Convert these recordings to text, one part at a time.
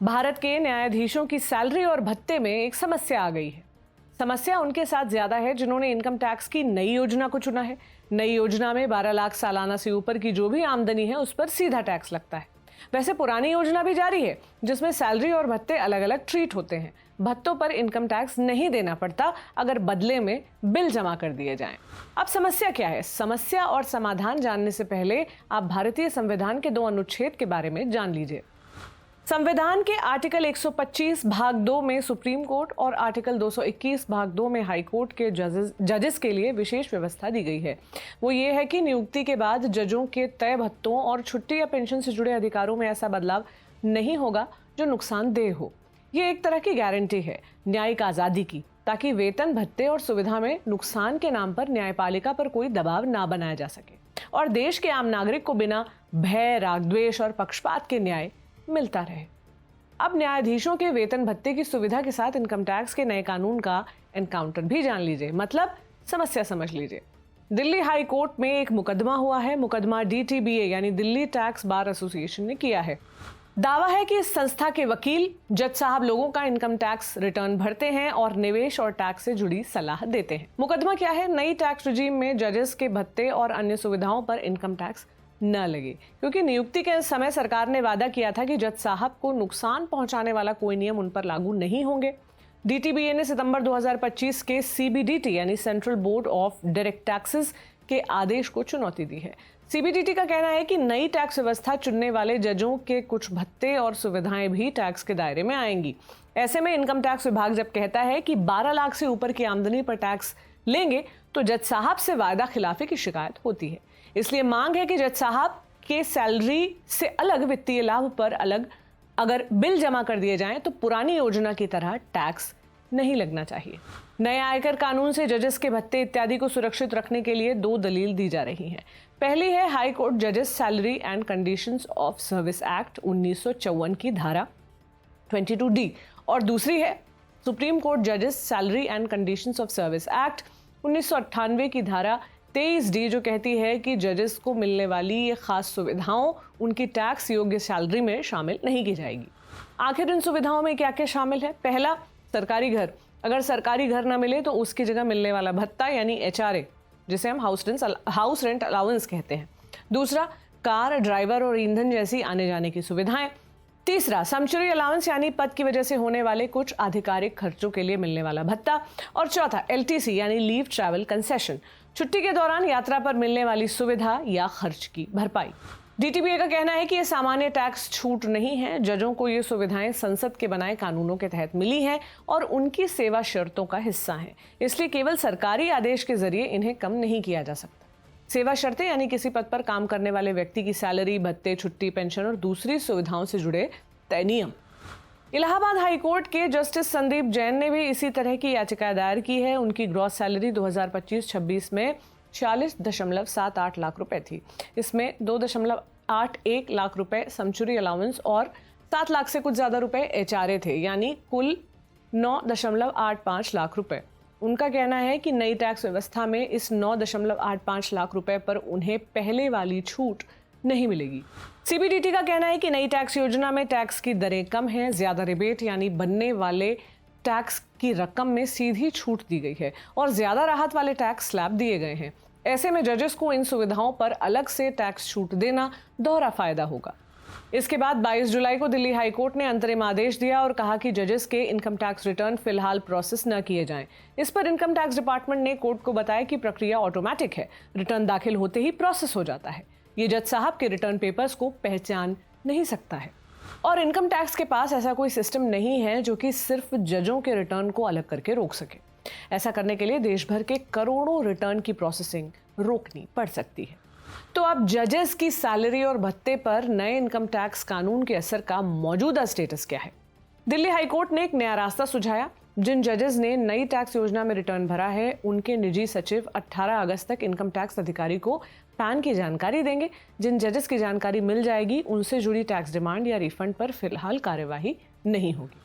भारत के न्यायाधीशों की सैलरी और भत्ते में एक समस्या आ गई है। समस्या उनके साथ ज्यादा है जिन्होंने इनकम टैक्स की नई योजना को चुना है। नई योजना में 12 लाख सालाना से ऊपर की जो भी आमदनी है उस पर सीधा टैक्स लगता है। वैसे पुरानी योजना भी जारी है जिसमें सैलरी और भत्ते अलग अलग ट्रीट होते हैं। भत्तों पर इनकम टैक्स नहीं देना पड़ता अगर बदले में बिल जमा कर दिए जाएं। अब समस्या क्या है? समस्या और समाधान जानने से पहले आप भारतीय संविधान के 2 अनुच्छेद के बारे में जान लीजिए। संविधान के आर्टिकल 125 भाग 2 में सुप्रीम कोर्ट और आर्टिकल 221 भाग 2 में हाई कोर्ट के जजेस के लिए विशेष व्यवस्था दी गई है। वो ये है कि नियुक्ति के बाद जजों के तय भत्तों और छुट्टी या पेंशन से जुड़े अधिकारों में ऐसा बदलाव नहीं होगा जो नुकसानदेह हो। ये एक तरह की गारंटी है न्यायिक आजादी की, ताकि वेतन, भत्ते और सुविधा में नुकसान के नाम पर न्यायपालिका पर कोई दबाव ना बनाया जा सके और देश के आम नागरिक को बिना भय, राग, द्वेष और पक्षपात के न्याय मिलता रहे। अब न्यायाधीशों के वेतन भत्ते की सुविधा के साथ इनकम टैक्स के नए कानून का एनकाउंटर भी जान लीजिए, मतलब समस्या समझ लीजिए। दिल्ली हाई कोर्ट में एक मुकदमा हुआ है। मुकदमा DTBA यानी दिल्ली टैक्स बार एसोसिएशन ने किया है। दावा है कि इस संस्था के वकील जज साहब लोगों का इनकम टैक्स रिटर्न भरते हैं और निवेश और टैक्स से जुड़ी सलाह देते हैं। मुकदमा क्या है? नई टैक्स रिजीम में जजेस के भत्ते और अन्य सुविधाओं पर इनकम टैक्स न लगे, क्योंकि नियुक्ति के समय सरकार ने वादा किया था कि जज साहब को नुकसान पहुंचाने वाला कोई नियम उन पर लागू नहीं होंगे। DTBA ने सितंबर 2025 के CBDT यानी central board of direct taxes के आदेश को चुनौती दी है। CBDT का कहना है कि नई टैक्स व्यवस्था चुनने वाले जजों के कुछ भत्ते और सुविधाएं भी टैक्स के दायरे में आएंगी। ऐसे में इनकम टैक्स विभाग जब कहता है कि 12 लाख से ऊपर की आमदनी पर टैक्स लेंगे तो जज साहब से वायदा खिलाफी की शिकायत होती है। इसलिए मांग है कि जज साहब के सैलरी से अलग वित्तीय लाभ पर अलग अगर बिल जमा कर दिए जाएं तो पुरानी योजना की तरह टैक्स नहीं लगना चाहिए। नए आयकर कानून से जजेस के भत्ते इत्यादि को सुरक्षित रखने के लिए 2 दलील दी जा रही हैं। पहली है हाई कोर्ट जजेस salary and conditions of service act 1954 की धारा 22D और दूसरी है सुप्रीम कोर्ट जजेस salary and conditions of service act 1998 की धारा 23D, जो कहती है कि जजेस को मिलने वाली ये खास सुविधाओं उनकी टैक्स योग्य सैलरी में शामिल नहीं की जाएगी। आखिर इन सुविधाओं में क्या क्या शामिल है? पहला, सरकारी घर। अगर सरकारी घर ना मिले तो उसकी जगह मिलने वाला भत्ता यानी HRA, जिसे हम हाउस रेंट अलाउंस कहते हैं। दूसरा, कार, ड्राइवर और ईंधन जैसी आने जाने की सुविधाएं। तीसरा, सैंक्चुरी अलाउंस यानी पद की वजह से होने वाले कुछ आधिकारिक खर्चों के लिए मिलने वाला भत्ता। और चौथा, LTC यानी लीव ट्रैवल कंसेशन, छुट्टी के दौरान यात्रा पर मिलने वाली सुविधा या खर्च की भरपाई। DTBA का कहना है कि ये सामान्य टैक्स छूट नहीं है। जजों को ये सुविधाएं संसद के बनाए कानूनों के तहत मिली हैं और उनकी सेवा शर्तों का हिस्सा हैं, इसलिए केवल सरकारी आदेश के जरिए इन्हें कम नहीं किया जा सकता। सेवा शर्तें यानी किसी पद पर काम करने वाले व्यक्ति की सैलरी, भत्ते, छुट्टी, पेंशन और दूसरी सुविधाओं से जुड़े तय नियम। इलाहाबाद हाई कोर्ट के जस्टिस संदीप जैन ने भी इसी तरह की याचिका दायर की है। उनकी ग्रॉस सैलरी 2025-26 में 46.78 लाख रुपए थी। इसमें 2.81 लाख रुपए सैंक्चुरी अलाउंस और 7 लाख से कुछ ज्यादा रुपए HRA थे, यानी कुल 9.85 लाख रुपए। उनका कहना है कि नई टैक्स व्यवस्था में इस 9.85 लाख रुपए पर उन्हें पहले वाली छूट नहीं मिलेगी। CBDT का कहना है कि नई टैक्स योजना में टैक्स की दरें कम हैं, ज्यादा रिबेट यानी बनने वाले टैक्स की रकम में सीधी छूट दी गई है और ज्यादा राहत वाले टैक्स स्लैब दिए गए हैं। ऐसे में जजेस को इन सुविधाओं पर अलग से टैक्स छूट देना दोहरा फायदा होगा। इसके बाद 22 जुलाई को दिल्ली हाई कोर्ट ने अंतरिम आदेश दिया और कहा कि जजेस के इनकम टैक्स रिटर्न फिलहाल प्रोसेस न किए जाएं। इस पर इनकम टैक्स डिपार्टमेंट ने कोर्ट को बताया कि प्रक्रिया ऑटोमेटिक है, रिटर्न दाखिल होते ही प्रोसेस हो जाता है। ये जज साहब के रिटर्न पेपर्स को पहचान नहीं सकता है और इनकम टैक्स के पास ऐसा कोई सिस्टम नहीं है जो कि सिर्फ जजों के रिटर्न को अलग करके रोक सके। ऐसा करने के लिए देश भर के करोड़ों रिटर्न की प्रोसेसिंग रोकनी पड़ सकती है। तो अब जजेस की सैलरी और भत्ते पर नए इनकम टैक्स कानून के असर का मौजूदा स्टेटस क्या है? दिल्ली हाई कोर्ट ने एक नया रास्ता सुझाया। जिन जजेस ने नई टैक्स योजना में रिटर्न भरा है उनके निजी सचिव 18 अगस्त तक इनकम टैक्स अधिकारी को पैन की जानकारी देंगे। जिन जजेस की जानकारी मिल जाएगी उनसे जुड़ी टैक्स डिमांड या रिफंड पर फिलहाल कार्यवाही नहीं होगी।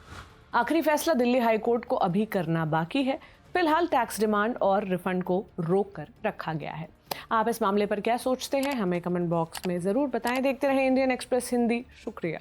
आखिरी फैसला दिल्ली हाई कोर्ट को अभी करना बाकी है। फिलहाल टैक्स डिमांड और रिफंड को रोक कर रखा गया है। आप इस मामले पर क्या सोचते हैं? हमें कमेंट बॉक्स में जरूर बताएं। देखते रहें इंडियन एक्सप्रेस हिंदी। शुक्रिया।